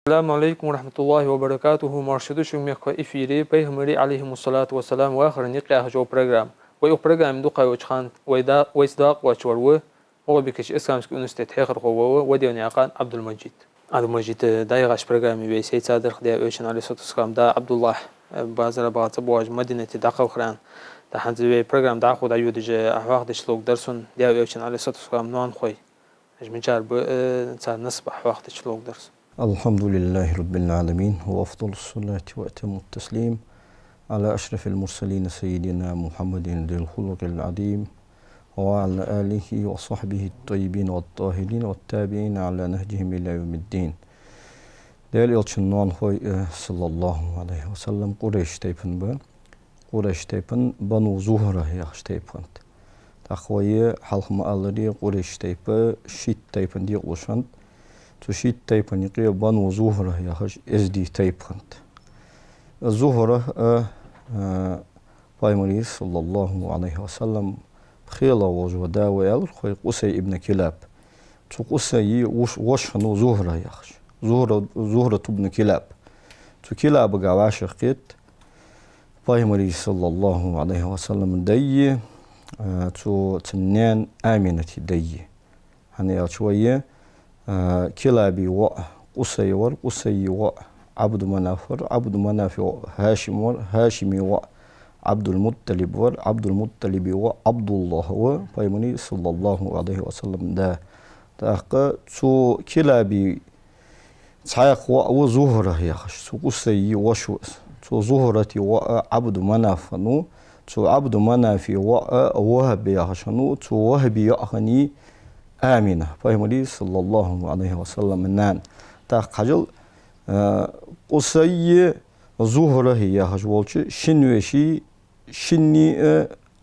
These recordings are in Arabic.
السلام عليكم ورحمة الله وبركاته. مرشد شميخ إفيري بيهمري عليهم الصلاة والسلام وآخر نقيا جو برنامج ويو دوقا وشخان ويصداق وشوروه هو بكش إسلامسك أنستيت حيخر قوة وديون يقان عبد المجيد دايغاش برنامج بيسيد صادر خديا ويشن عليه صوت السلام دا عبد الله بازار بعض بواج مدينة داقة وخران دا حنزي برنامج دا خود أيود جا أحواق دشلوك درسون ديا ويشن عليه صوت السلام نوان خوي مجار نصار نصبح أحواق دشلوك درس. الحمد لله رب العالمين وأفضل الصلاة وأتم التسليم على أشرف المرسلين سيدنا محمد ذي الخلق العظيم وعلى آله وصحبه الطيبين والطاهرين والتابعين على نهجهم إلى يوم الدين. Değerli elçinin sallallahu aleyhi ve sellem Qureysh taypın bu. Qureysh taypın Banu Zuhra yaxşı taypın. Taqvayı halkıma alırı Qureysh taypı Şit taypın diye oluşan. تشيد تايبن يقي بانو زهرة يا خش ازدي تايبنت الزهرة بايمري صلى الله عليه وسلم خيلا وجودا ويل خوي قصي ابن كلاب تو قصي وش نو زهرة يا خش زهرة ابن كلاب تو كلاب قواش قيت بايمري صلى الله عليه وسلم دي تو تنين آمنة دي هني شوية كلابي و قصي ور قصي و عبد منافر عبد منافع هاشم ور هاشمي و عبد المطلب ور عبد المطلب و عبد الله و بايمني صلى الله عليه وسلم دا تاق تو كلابي تاق و زهره يا خش تو قصي وشو تو زهرتي و عبد منافنو تو عبد منافع و وهب يا خشنو تو وهب يأخني آمنة فهملي صلى الله عليه وسلم نان تاقجل قصي زهره هي هجولش شنوشي شني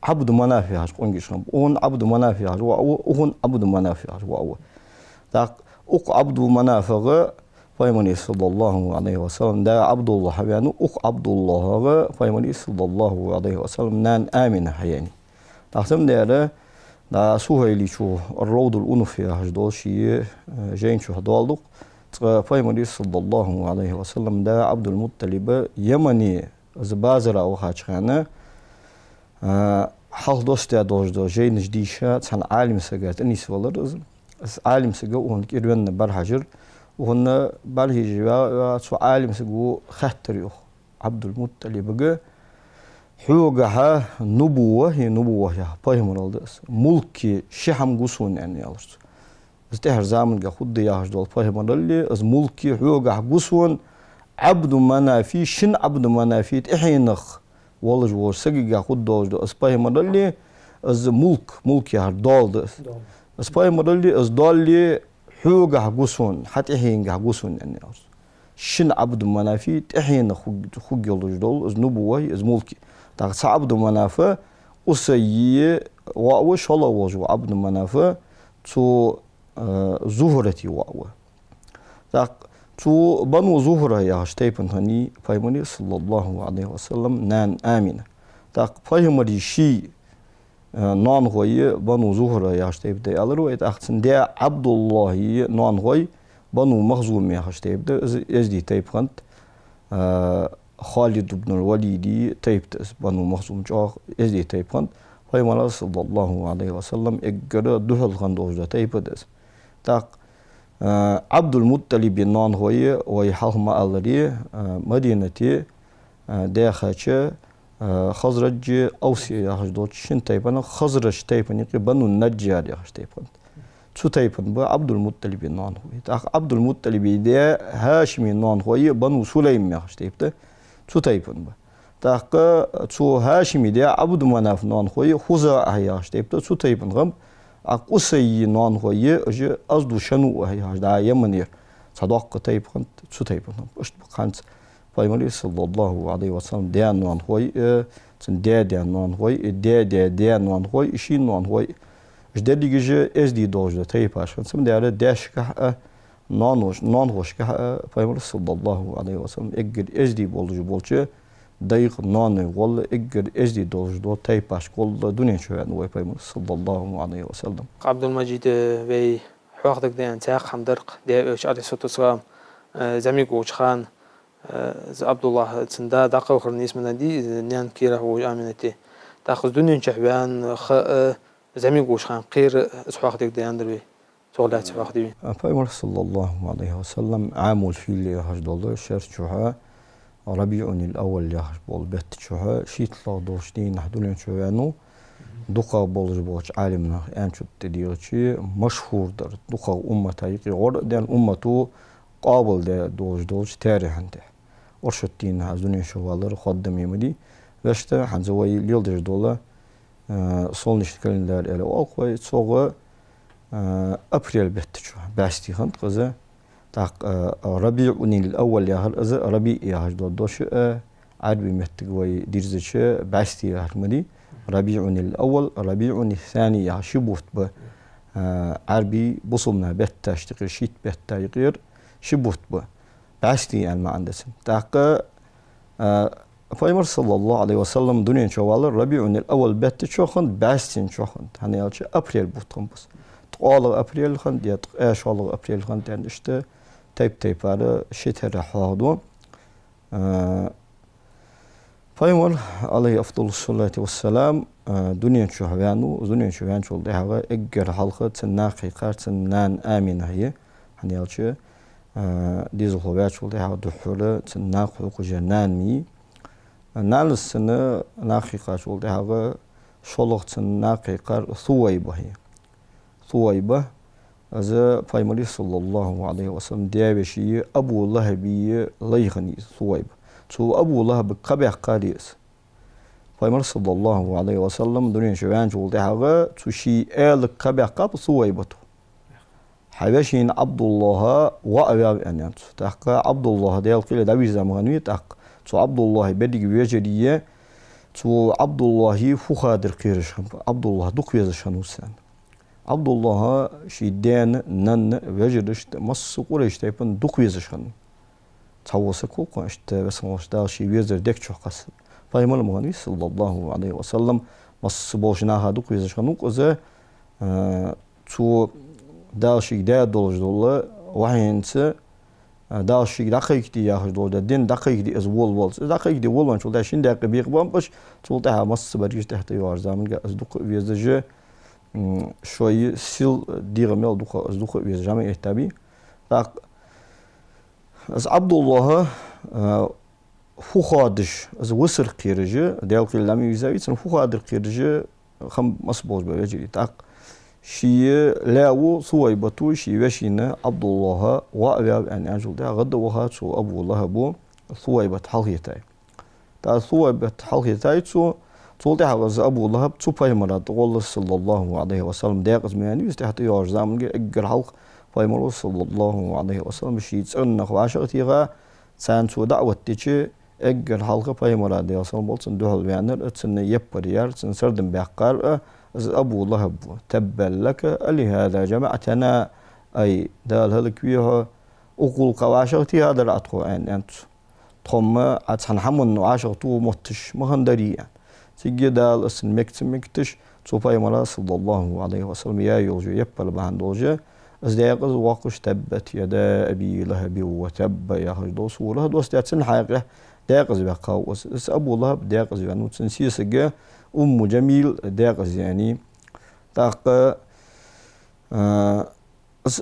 عبد منافع هج قنجشم اون عبد منافع هج اون عبد منافع هج تاق عبد منافع فهمني صلى الله عليه وسلم دا عبد الله يعني عبد الله فهمني صلى الله عليه وسلم نان آمنة يعني تاقسم ده دا سوهيلي شو الروض الأنف يا هجدول شيء جين شو هدالدق فايمري صلى الله عليه وسلم دا عبد المطلب يمني زبازرة أو خاطرنا حال دوست يا دوج دو جين جديشة تان عالم سجات أنيس ولر عالم سجا وهن كيرون برحجر وهن برهجوا شو عالم سجوا خطريو عبد المطلب جا حوجها نبوة هي نبوة يا بايهم رالدس ملكي شحم قصون يعني يالش استهر زمن جاخد ياهش دول بايهم رالي از ملكي حوجه قصون عبد منافي شن عبد منافي إحينخ والله جوار سجى جاخد دوج دو از بايهم رالي از ملك يا دالدس از بايهم رالي از دالي حوجه قصون حتى إحين جا قصون يعني يالش شن عبد منافي إحينخ خج يالش دول از نبوة از ملكي تاق عبد منافع أسيء وأوش الله وجو عبد منافع تو زهرتي وأو تاق تو بنو زهرة يا هشتيبن هني فايمني صلى الله عليه وسلم نان آمنة تاق فايمري شي نان هوي بنو زهرة يا هشتيب دي ألرو أحسن دي عبد الله نان هوي بنو مخزوم يا هشتيب دي إزدي تيبخنت خالد بن الوليد تيبت بنو مخزوم جاء إزدي تيبان فيما صلى الله عليه وسلم إجرا دهل خندوج تيبدس تاق عبد المطلب نان هوي ويحهم ألري مدينة داخل خزرج أوسي يهجدوش شن تيبان خزرج تيبان يقي بنو النجار يهج تيبان شو تيبان عبد المطلب نان هوي تاق عبد المطلب ده هاشمي نان هوي بنو سليم يهج تيبته شو تايبن با تاق شو هاشمي دي عبد مناف نان خوي خوزا هياش تيبتا شو تايبن غم قصي نان خوي اجي ازدو شنو هياش دا يمنير صدق تايبن شو تايبن اشت بقانت بايمري صلى الله عليه وسلم دي نان خوي تن دي نان خوي دي نان خوي شي نان خوي جددي جي اس دي دوج تايباش سم دي داشكه نان hoş ki Peygamber sallallahu aleyhi ve sellem eğer ezdi bolcu dayık nane valla eğer ezdi doldu tay baş kol dünya şöyle Peygamber sallallahu aleyhi ve sellem. Abdülmecid ve حوقتك ديان تاق حمدرق دي ايش عليه الصلاة والسلام زعمي قوش خان عبد الله تسندا دقة وخرنيس من دي نيان كيره وآمنتي تأخذ دنيا شحبان زعمي قوش خان قير اسحاق ديك دي اندروي سوغلات اسحاق دي پیغمبر صلى الله عليه وسلم عام الفيل يهج دولة شهر شوها ربيع الأول يهج بول بيت شوها شيت الله دوشتين نحدولين شوانو دقة بولج عالمنا أنشد تديرشي مشهور در دقة أمة تايقي غور دين أمته قابل ده دوج تاريخ عنده ورشتين هزونين شوالر خدم يمدي وشته حنزوي ليلدر دولة solnish kalender ele oqoy soğu aprel betçu basti xant qızı taq rabi'un al-awwal yahal az rabi yahal dodoş arbi mettig way dirziçi basti yahmadi rabi'un al-awwal rabi'un al-thani yahshibut bu arbi busulna betta iştiqir şit betta yqir şibut bu basti yani ma'andasın taq Peygamber sallallahu aleyhi ve sellem dünyanın çoğalı Rabi'un el-awwal betti çoğun bastin çoğun. Hani yalçı april buhtambız. Tuğalı april xan diye eşalı april xan diye işte teyp arı şetere hadu. Peygamber aleyhi afdalus salatu vesselam dünyanın çoğayanı çoğuldu. Haga egger halkı tennaqi qartından aminahi. Hani yalçı dizu hovet çoğuldu. Haga duhulu tennaqi uqujanan mi. نالسنا ناقيقة شغل هذا شلوخت ناقيقة ثويبة هذا فايمري صلى الله عليه وسلم ديابشي أبو لهبي ليغني ثويبة شو أبو لهب قبح قاريس فايمري صلى الله عليه وسلم دنيا شوان شغل هذا تشي آل قبح قاب ثويبته حبشين عبد الله وأبي أن تحقق عبد الله ديال قيل دبي زماني تحقق تو عبد الله بدي ويجريه تو عبد الله فخادر قيرش عبد الله دوك ويزشان وسان عبد الله شيدان نن ويجرش مس قريش تايبن دوك ويزشان تاوسا كوكو اشت بس مشدا شي ويزر ديك چوقاس فايمل مغني صلى الله عليه وسلم مس بوشنا دوك ويزشان وقزه تو داشي دا دولج دوله وحينت داشي دقيق دي ياخذ دولة دين دقيق دي أزول دقيق دي ولون شو ده شين دقيق بيقبل بس شو ده مس بريش تحت يوار زمان أصدق ويزجة شوي سيل ديرميل دق أصدق ويزجة ما يهتبي لك از عبد الله فخادش از وسر قيرجة ديال كل لم يزاوي تن فخادر قيرجة خم مصبوغ بيجري تاق شي لاو صويبتو شي وشينا عبد الله وأبي أن أجل ده غد وهات شو أبو الله بو صويبت حلقيتاي تا صويبت حلقيتاي شو ده هذا أبو الله بتو بايمرات قول صلى الله عليه وسلم ده قزماني يستحت يار زمان أجر حلق بايمر صلى الله عليه وسلم شي تسألنا خواشقتيها سان شو دعوة تيجي أجر حلق بايمرات ده وسلم بولسن دهل بيانر تسن يبريار تسن سردن بيقار أبو لهب تبا لك لهذا جمعتنا أي دال هلك فيها أقول قواشغتي هذا الأطقو أنت تخم أتحن حمن وعاشغتو متش مهندري تيجي دال اسن مكتش صوفا يمرا صلى الله عليه وسلم يا يولجو يبال بهندوجة أزداقز واقش تبت يدا أبي لهب وتب يا هجدو صورة دوست سن حقيقة داقز بقاو اس أبو لهب داقز بانو تنسيسجة أم جميل داقز يعني تاق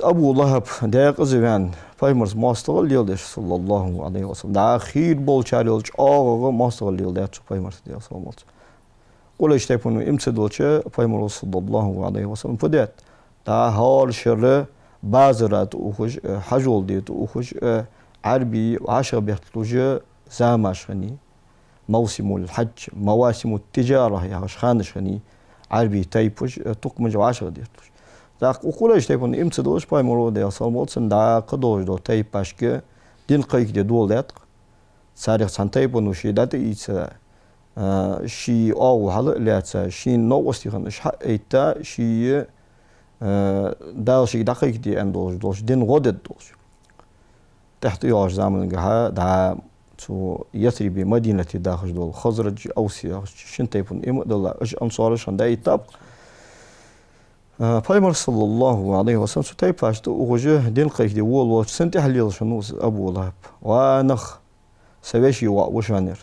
أبو لهب داقز بان فايمرز ماستغل يلدش صلى الله عليه وسلم دا خير بول شاريلش آغا ماستغل يلدش فايمرز ديال صلى الله عليه وسلم قول اشتايفونو امتدولش فايمرز صلى الله عليه وسلم فدات دا هار شر بازرات اوخش حجول ديت اوخش عربي وعشر بيحتلوجه زاماشخني موسم الحج مواسم التجارة يا خانشخني عربي تايبوش تقمج وعشر ديتوش دا وقولش تايبون امتدولش بايمرو دي صالمولسن دا قدوش دو تايباشك دين قيك دي دول دات ساريخ سان تايبون وشي دات ايتسا شي او حل لاتسا شي نوستي خنش ايتا شي دا شي دقيق دي اندولش دوش دين غودت دوش تحت يوش زامن دا تو يثري بمدينة داخل دول خزرج أوسي شن تيفون إم دول أنصارش عند أي تاب Peygamber sallallahu aleyhi ve sellem su tayp açtı oğucu din qaydi wol senti halil şunu Abu Lahab ve nakh seveşi wa wşanir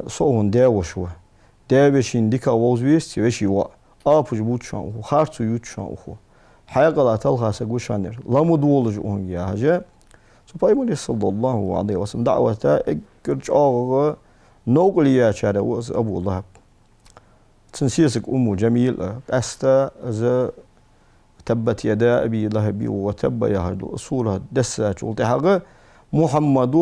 soğun de wşwa de beşin dika wozwis seveşi wa apuj butşan hartu yutşan o hayqala talhasa wşanir lamu dwoluj on ya haja su Peygamber sallallahu aleyhi ve sellem da'wata ekirç ağı noqliya çare was Abu Lahab تنسيسك أم جميلة أستا إذا تبت يدا أبي لهب وتب يا هذا صورة دسة شلتها محمد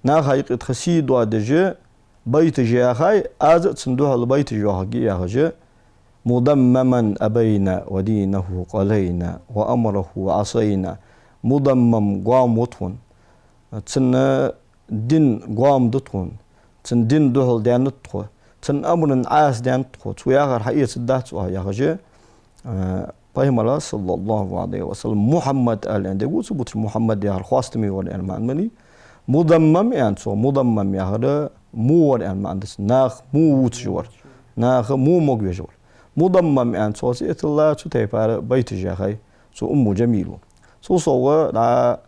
ناخيق تخسيد وادجة بيت جاهاي أز تندوها البيت جاهجي يا هجة مضمما أبينا ودينه قلينا وأمره عصينا مضمم قام وطن تن دين قام دطن تن دين دهل دانتخو تن أمرن عاس دان تخوت وياغر حقيقة الدات وياغجة Peygamber sallallahu aleyhi ve sellem Muhammed alende gusu but Muhammed yar khwastmi wal an ma'mani mudammam yani so mudammam yahra mu wal an ma'andas nakh mu wut jwar nakh mu mogwe jwar mudammam yani so etalla tu tayfar bayt jahay so ummu jamilu so da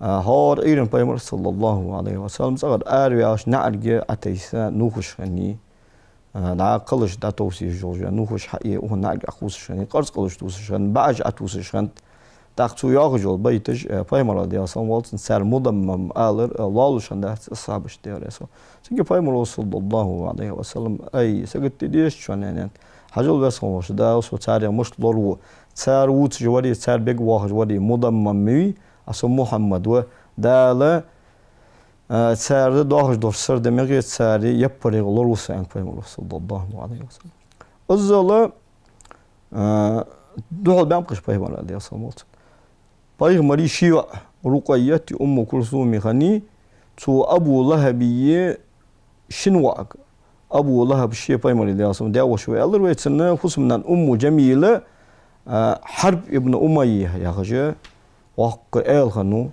hor irin Peygamber sallallahu aleyhi ve sellem sagad aryash na'alge ataysa nukhshani دا قلش دا توصي جوجا نوخش حقيقة وهنا أخوس شان قرص قلش توصي شان بعج أتوصي شان تاختو ياخجول بيتج بايمر دي أصلا والتن سر مضمم آلر لالو شان ده أصحابش دي رأسه سنجي بايمر صلى الله عليه وسلم أي سجت ديش شان يعني حجول بس هوش دا وسو تاري مش لورو تار ووت جواري تار بيج واحد جواري مضمم مي أصلا محمد و دا تسارد داخل دور سر دماغي تساري يبري غلور وسان فيمر صلى الله عليه وسلم الزلا دول بامقش فيمر عليه الصلاة Peygamber'i Şia Ruqayyati Ummu Kulsum khani tu Abu Lahab'ye şinwaq Abu Lahab Şia Peygamber'i diyorsun da şöyle alır ve içinde husumdan Ummu Cemile Harb ibn Umayye yaxşı vaqqa el khanu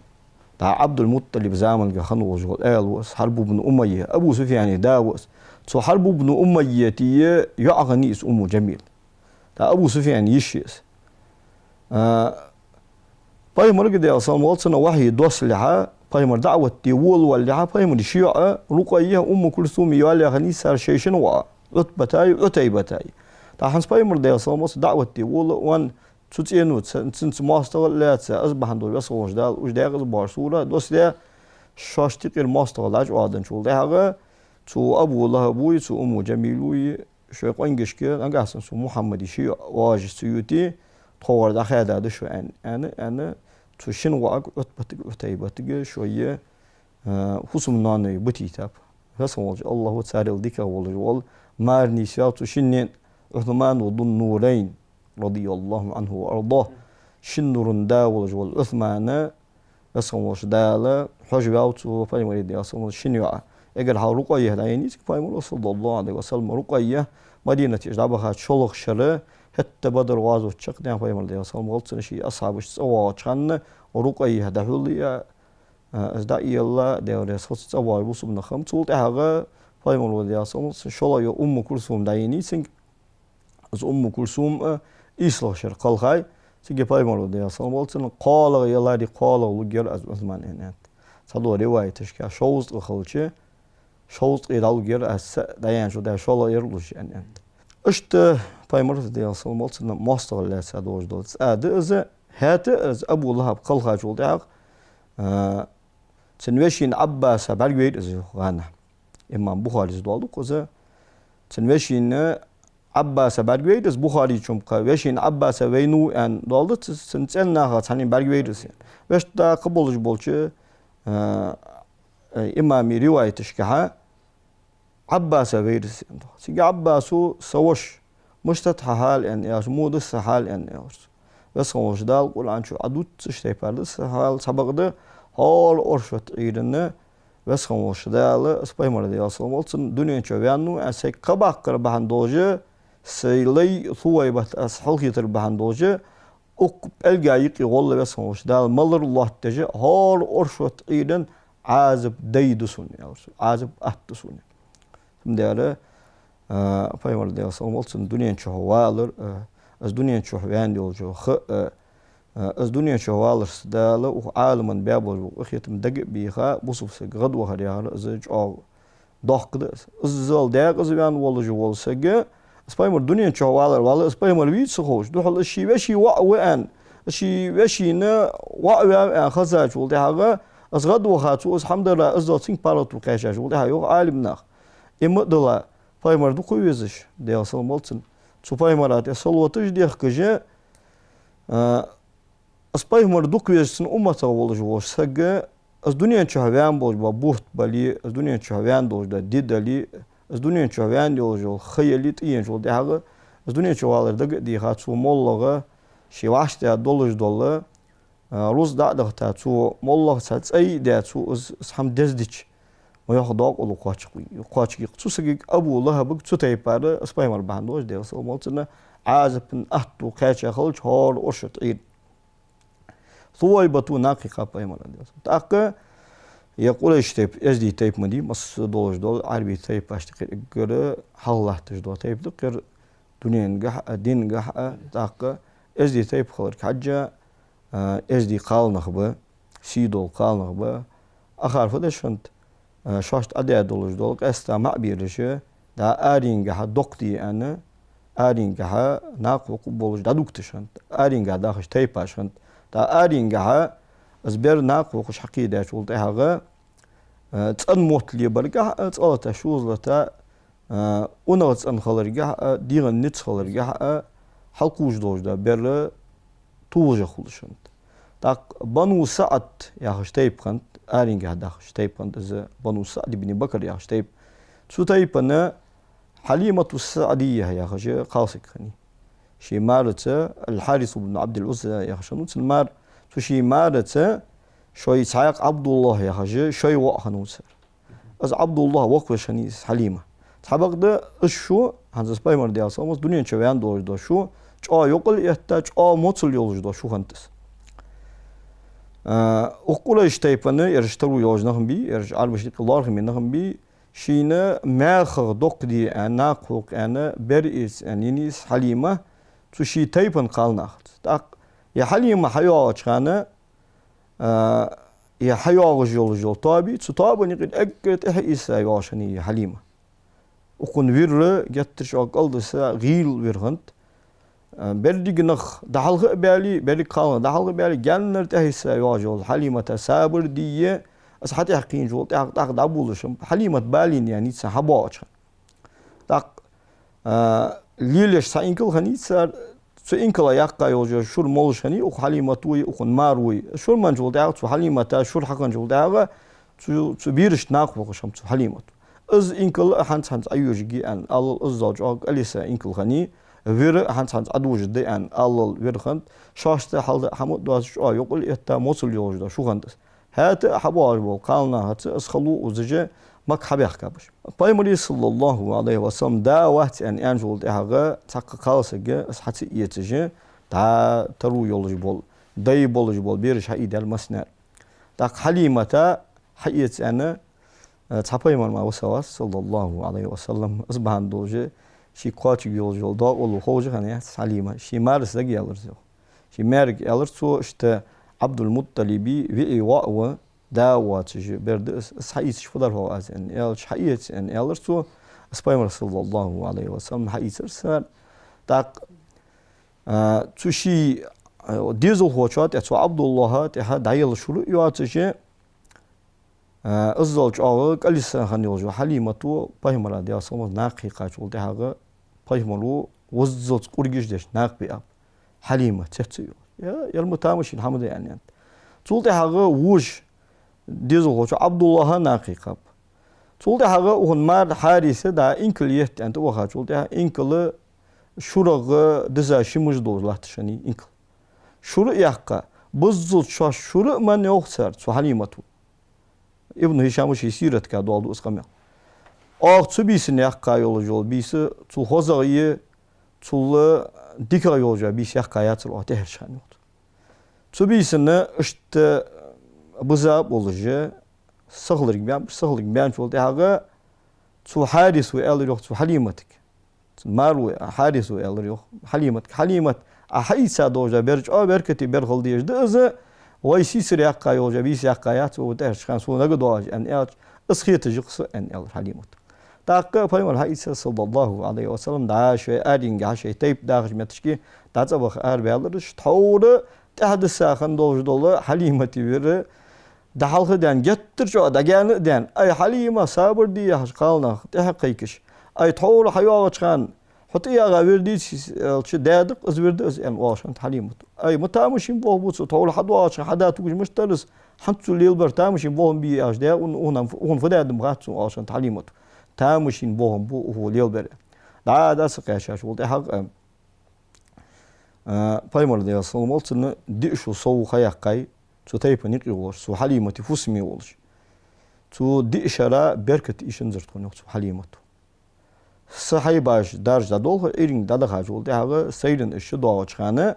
da Abdul Muttalib zaman khanu wajul el was Harb ibn Umayye Abu Sufyan da was tu Harb ibn Umayye ti ya'ghani is Ummu Cemil da Abu Sufyan yishis Peygamber gidi aslan walsana wahyi dosliha Peygamber da'wati wal walha Peygamber Şia Ruqayye Ummu Kulsum yali khani sar şeyşin wa utbatay utaybatay ta hans Peygamber de aslan was da'wati wal wan تتينو تنت ماستغلات أصبح عنده بس وجدال وجدال بارسورة دوسلي شاشتيق الماستغلاج وعدن شو ده هذا تو أبو الله أبوي تو أمو جميلوي شو يقول كي أنا قاسم سو محمد شيء واجد سيوتي تطور داخل هذا شو أنا تو شن واق وتيبتك شوية حسم ناني بتيتاب بس وجه الله تعالى ديك والجوال مارني سيا تو شنين عثمان وضن نورين رضي الله عنه وأرضاه شنور داول جوال عثمان أصلا دالا حجب أوت وفايم يدي أصلا شنيوع أجر هالرقية هايني فايم صلى الله عليه وسلم رقية مدينة إجابها شلخ شر حتى بدر غازو تشق ده فايم يدي أصلا غلط شيء أصحاب سوا كان رقية دهولية أزداء الله ده صوت سوا يبص من خم صوت هذا فايم يدي أصلا شلا يا أم كلثوم دايني سين أم كلثوم إصلاح شرق الخاي سيجي بايمرو دي أصلا والتن قال يلا دي قال ولجير از عثمان هنات صدوا رواية تشكي شوز الخلشة شوز إدال جير از دايان شو ده شالا يرلوش يعني أشت بايمرو دي أصلا والتن ماستر لا سادوج دولت إز هات از أبو لهب قال خاج ولدعك تنوشين عباس برجويد از غانا إمام بخاري زدوالو كذا تنوشين عباس برجويدس بخاري چومقا وشين عباس وينو ان دولت سنتنا خاطني برجويدس وش دا قبولج بولچه امامي روايتشكها عباس ويدس سي عباسو سوش مشتت حال ان ياش مودس حال ان ياش بس خوش دال قول عن شو عدوت شتي پردس حال سبقده حال اورشت ايدنه بس خوش دال اسبايمر دي اصلا ولتن دنيا چويانو اسي قباقر بهان دوجه سيلي ثويبة أصحاب يتر بهندوجة أقب الجايق يقول بس هوش دال ملر الله تجا هار أرشوت إيدن عازب ديدسون عازب أهتسون ثم داره Peygamber de sallam olsun dünyanın çoğu alır. Az dünyanın çoğu yani olacak. Az dünyanın çoğu alırsa da o alimin beyabol bu ahiyetim deg biha bu sufse gad ve hariyar az çoğu dağıdı. Az zal değer az yani olacak olsa ge Peygamber dünyanın çoğu alır. Vallahi Peygamber bir sıkhoş. Duhal şi ve şi ve an şi ve şi ne ve an khazaç oldu haga az gad ve hatı az hamdallah az zatin paratu kaşaş oldu ha yok alimler. İmdala Peygamber du koyuyoruz de sallam olsun. Su Peygamber de salavatı diye kıcı az Peygamber du koyuyorsun ummata olacak olsa ge az dünyanın çoğu yani bolca buht bali az dünyanın çoğu yani olacak didali az dünyanın çoğu yani olacak hayalit iyice oldu haga az dünyanın çoğu alır da diye hatı mollaga şivaş da dolaj dolla روز دعده تاتو مالله سات أي داتو هم دزديش ما ياخداق ولا قاچقي تسوسك أبو الله بق تتاي بار أسباي مر بهندوش ده سو مالتنا عازبن أهتو قاچا خلج هار أرشت عيد ثوي بتو ناقي قاباي مر ده تاك يقول إشتيب إزدي تايب مدي مس دولج دول عربي تايب أشتكي غير الله تجدو تايب غير دنيا جح دين جح تاك إزدي تايب خلر حاجة ازدي قال نخبه سيدول قال نخبه آخر فداشند شاشت أداء دولج دولك استمع بيرشه دا آرينجه دكتي أنا آرينجه ناقو قبولج دا دكتشند آرينجه داخش تيباشند دا آرينجه أزبر ناقو قش حقيقة شغل تهاجا تأن موت لي برجع تألا تشوز لتا ونغت أن خلرجع ديغن نت خلرجع حلقوج دولج دا بر توجه خلشند تاك بنو سعد يا خشتيب خنت آرينجه دا خشتيب خنت إذا بنو سعد بن بكر يا خشتيب شو تيب أنا حليمة السعدية يا خش قاسك خني شي مارته الحارث بن عبد العزى يا خشنوت المار شو شي مارته شوي سعيق عبد الله يا خش شوي وقهنوسر از عبد الله وقف شنيس حليمة سبق ده شو هنزس بايمر ديال سامس دنيا شويان دور دو شو çağ yokul ihtiyaç çağ motul yolcuda şu hantes. Okula işteypanı yarıştırı yolcunahım bi yarış albışlık larhım inahım bi şine mağ dokdi ana kok ana beris yani halima şu şi teypan kalnah. Tak ya halima hayo çıkanı ya hayo yolcu tabi şu tabi ne kadar ekret ihisa yaşani halima. Okun virre getir akıldısa gil virhant. بردي جنخ دحلق بالي بالي قال دحلق بالي جنر تهيسا يواجه حليمة سابر دية أس حتى حقين جول تاق دابولشم حليمة بالين يعني سحباش تاق ليلش سإنكل خني سر سإنكل يقع يواجه شور مولش خني أو حليمة توي أو ماروي شور من جول تاق شو حليمة تا شور حقن جول تاق شو بيرش ناقوقشم شو حليمة از إنكل هانس أيوجي أن الله الزوج أو أليس إنكل خني وير هانس أدوج دي أن الله ويرخند شاشته حال حمود داش أو يقول إتا موصل يوجد شو خندس هات حبار بول قالنا هات أسخلو وزجة مك حبيخ كابش بايمري صلى الله عليه وسلم دا وقت أن أنجول تهاجا تحقق خالصة أسحت يتجه دا ترو يولج بول داي بولج بول بيرش حيد المسنر تاق حليمة حيت أنا تحبايمر ما وسواس صلى الله عليه وسلم أصبحان دوجه شي قاچ yolcu da olu hoca hani Halime şi Mars da gelir diyor. Şi merg gelir so işte Abdülmuttalibi ve Iwa davatçı berdi sayıs şfudar ho azen el şayet en gelir so Peygamber sallallahu aleyhi ve sellem hayırsa tak şu şi dizel hoçat ya Abdullah te dayıl şuru yuatçı الزوج أو كليسا خني وجو حليمة تو بايمرا ديا سومز ناقي قاش ولد هذا بايمرو وزوج قريش ديش ناقي أب حليمة تحتيو يا المتامش الحمد يعني تولد هذا وش ديزو وجو عبد الله ناقي قاب تولد هذا وهن مار حارثة دا إنكليت أنت وخا تولد إنكل شرق دزا شمج دوز لاتشاني إنكل شرق يحقا بزوج شاش شرق من يخسر سو حليمة تو İbn Hişam'ı şey siret kadı aldı ıskamya. Ağçı bisi ne yakka yolcu bisi çul hozayı çul dika yolcu bisi yakka yatır o her şey oldu. Çu bisi ne işte buzab olucu sağlık ben oldu haga çu hadis ve el yok çu halimatik. مارو حارس ويالريو حليمة أحيسا دوجا برج بركتي برخل ديج دزه ويسي سرياقا يوجا بيس ياقايات وتهش خان سو نغدواج ان اج اسخيت جقس ان ال حليمة تاق فايمر حيسا صلى الله عليه وسلم داش ادين غاش تيب داغ متشكي تاصبخ اربيالرش تور تحدث خان دوج دول حليمة بير دحالخ دان جتر جو دغان دان اي حليمة صابر دي قالنا تحقيقش اي تور حيوات خان حتى غيردي شي دادق ازورد از ان واشنت حليمة اي متامشين بو بوص طول حد واش حدا توج مشترس حنتو ليلبر تامشين بوهم بي اش دا اون فداد مغات واشنت حليمة تامشين بوهم بو هو ليلبر دا سقاشاش ولد حق بايمر دي صومولتن ديشو سو خياقاي تو تايبنيق يولش سو حليمة فوسمي ولش تو ديشرا بركت ايشن زرتون تو حليمة صحي باش درجة دول إيرين دادا خاجول ده هذا سيرن إيش دواج خانة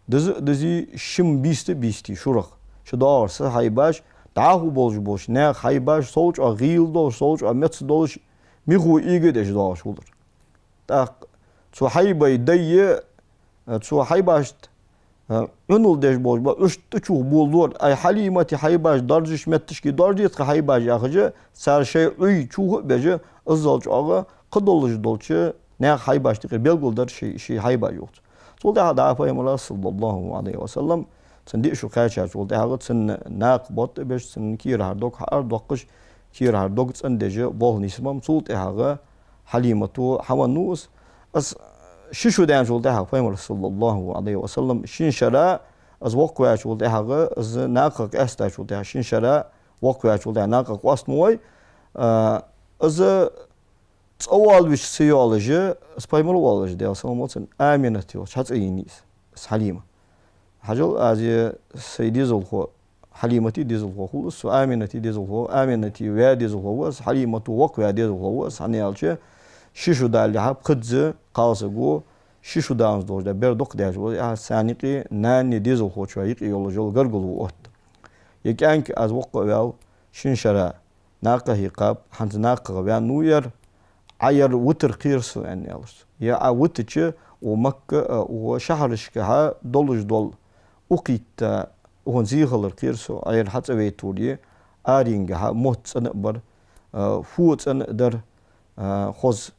دزي شم بيستي شورخ شو دار صحي باش تعهو بولش نه خاي باش صوج أغيل دول صوج أمتس دولش ميخو إيجد إيش دواج شولر تا صحي باي داي صحي باش ونول ديش بولش با إيش تشوف بولدور أي حليمة حي باش درجش متشكي درجة حي باش ياخذ سر شيء أي تشوف بيجي الزوج آقا قدولش دولچه نه حي باش تقر بيلقول در شي حي با يوت سول ده هذا پیامبر صلی الله علیه و سلم سندی شو خاچ سول ده هذا سن ناق بوت بيش سن كير هردوك هردوقش كير هردوك سندجه بول نسمم سول ده هذا حليمة حوانوس اس شو دان سول ده پیامبر صلی الله علیه و سلم شین شرا از وقوع سول ده هذا از ناق است سول ده شین شرا وقوع سول ده ناق واست موي از أول وش سيولوجي سبايمولوجي ده أصلا مثلا آمنة تيو شات أينيس حليمة حاجة أزي سيدي زلخو حليمة دي زلخو خلص آمنة دي زلخو آمنة ويا دي زلخو حليمة وقوع دي زلخو هنيالشة شيشو دالي حب خدز قاسقو شيشو دانز دوج ده بردوق ده جو سانيقي ناني دي زلخو شوي يولوجي غرغلو وقت يكانك از وقوع شنشرا ناقة هيقاب حنز ناقة غبيان نوير عير وتر قيرسو ان يالرس يا وتچ ومكة وشهرش كها دولج دول وقيت وهن زيغلر قيرسو عير حتى ويتوري آرينجها موت انبر فوت ان در خوز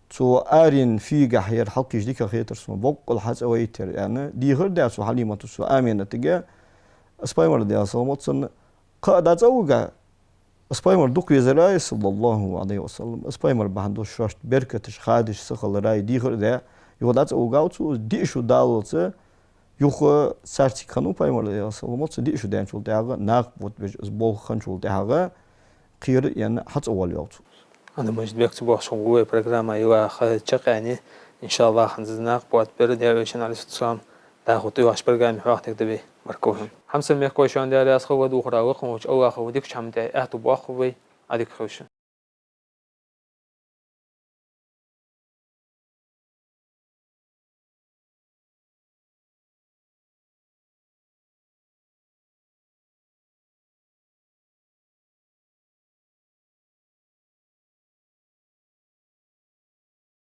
تو آرين في غير حلقش ديك خيتر سو بوقل حتى ويتر يعني دي غير ده سو حليمة سو آمنة تجا اسبايمر دي اصلا قاعدة زوجة اسبايمر دوك يزراي صلى الله عليه وسلم اسبايمر بهندو شاشت بركتش خادش سخل راي ديغر ده يودات اوغاوتو ديشو دالوت يخ سارتي كانو بايمر يا سلامت ديشو دانشول داغا ناق بوت بج بول خنشول داغا قير يعني حت اول يوت انا مجد بكتب شغوي برنامج ايوا خدشقاني ان شاء الله خنزناق بوت برد يا ويشن على السلام دا خوتي واش برنامج وقت تكتبي مركوهم حمسن ميكوشان داري اسخو ودو خراوخ موج او اخو ديك شمتي اهتو باخوي اديك خوش